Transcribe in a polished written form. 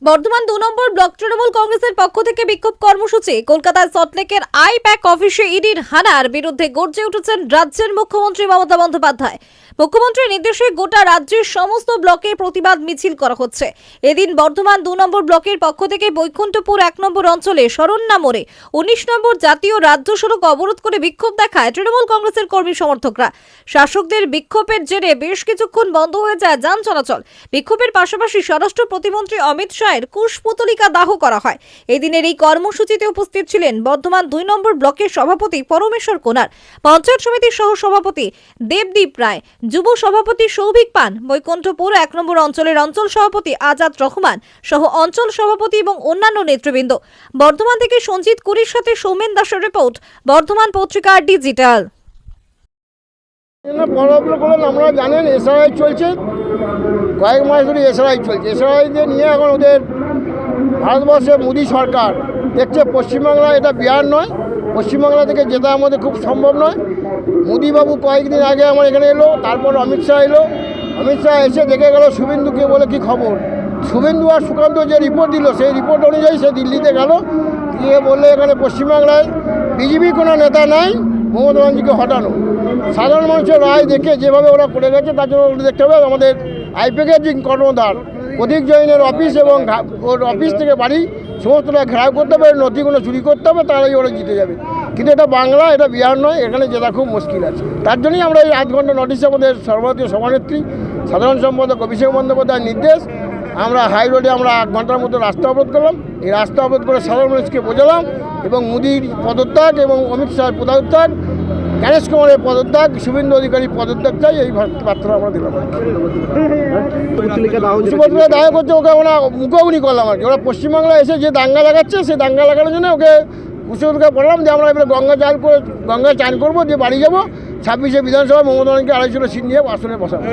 বর্ধমান 2 নম্বর block Trinamool কংগ্রেসের পক্ষ থেকে বিক্ষোভ কর্মসূচি। কলকাতার সল্টলেকের আইপ্যাক অফিসে ইডির হানার বিরুদ্ধে গর্জে উঠেছেন রাজ্যের মুখ্যমন্ত্রী মমতা বন্দ্যোপাধ্যায়। মুখ্যমন্ত্রীর নির্দেশে গোটা রাজ্যের সমস্ত ব্লকে প্রতিবাদ মিছিল করা হচ্ছে। এদিন বর্ধমান 2 নম্বর ব্লকের পক্ষ থেকে বৈকুণ্ঠপুর 1 নম্বর অঞ্চলে শরণ্যা মোড়ে 19 নম্বর জাতীয় রাজ্য সড়ক অবরোধ করে বিক্ষোভ দেখায় তৃণমূল কংগ্রেসের কর্মী সমর্থকরা। শাসকদের বিক্ষোভের জেরে বেশ কিছুক্ষণ বন্ধ হয়ে যায় যান চলাচল। বিক্ষোভের পাশাপাশি স্বরাষ্ট্র প্রতিমন্ত্রী অমিত শাহের কুশপুতলিকা দাহ করা হয়। এই দিনের এই কর্মসূচিতে উপস্থিত ছিলেন বর্ধমান 2 নম্বর ব্লকের সভাপতি পরমেশ্বর কোনার, পঞ্চায়েত সমিতির সহ সভাপতি দেবদীপ রায়, যুব সভাপতি সৌভিক পান, বৈকুণ্ঠপুর 1 নম্বর অঞ্চলের অঞ্চল সভাপতি আজাদ রহমান সহ অঞ্চল সভাপতি এবং অন্যান্য নেতৃবৃন্দ। বর্ধমান থেকে সঞ্জিত কুরির সাথে সৌমেন দাসের রিপোর্ট, বর্ধমান পত্রিকা ডিজিটাল। আমরা জানেন এসআরআই চলছে, কয়েক মাস ধরে এসআরআই চলছে। এসআরআইদের নিয়ে এখন ওদের ভারতবর্ষে মোদী সরকার দেখছে পশ্চিমবাংলা এটা বিহার নয়, পশ্চিমবাংলা থেকে যেটা আমাদের খুব সম্ভব নয়। মোদীবাবু কয়েকদিন আগে আমার এখানে এলো, তারপর অমিত শাহ এলো। অমিত শাহ এসে দেখে গেল শুভেন্দুকে, বলে কি খবর। শুভেন্দু আর সুকান্ত যে রিপোর্ট দিল সেই রিপোর্ট অনুযায়ী সে দিল্লিতে গেল, গিয়ে বললে এখানে পশ্চিমবাংলায় বিজেপি কোনো নেতা নাই, মমতা ব্যানার্জিকে হটানো। সাধারণ মানুষের রায় দেখে যেভাবে ওরা করে গেছে তার জন্য দেখতে হবে আমাদের আইপ্যাকের যে কর্ণধার প্রতীক জৈনের অফিস এবং ওর অফিস থেকে বাড়ি সমস্তটা ঘেরাও করতে হবে, নথিগুলো চুরি করতে হবে, তারাই ওরা জিতে যাবে। কিন্তু এটা বাংলা, এটা বিহার নয়, এখানে জেতা খুব মুশকিল আছে। তার জন্যই আমরা এই 8 ঘন্টা নোটিশে আমাদের সর্বভারতীয় সভানেত্রী সাধারণ সম্পাদক অভিষেক বন্দ্যোপাধ্যায়ের নির্দেশ, আমরা হাই রোডে আমরা 1 ঘন্টার মতো রাস্তা অবরোধ করলাম। এই রাস্তা অবরোধ করে সাধারণ মানুষকে বোঝালাম এবং মোদির পদত্যাগ এবং অমিত শাহের পদত্যাগ, গণেশ কুমারের পদত্যাগ, শুভেন্দু অধিকারীর পদত্যাগ চাই, এই বার্তা আমরা দিলাম। দায় করছে ওকে আমরা মুখোমুখি করলাম আর কি। ওরা পশ্চিমবাংলায় এসে যে দাঙ্গা লাগাচ্ছে সেই দাঙ্গা লাগানোর জন্য ওকে উৎসবকে বললাম যে আমরা এবারে গঙ্গা চান করবো, দিয়ে বাড়ি যাবো। 26শে বিধানসভা মমতা ব্যানার্জিকে 250 সিট নিয়ে আসনে বসাবো।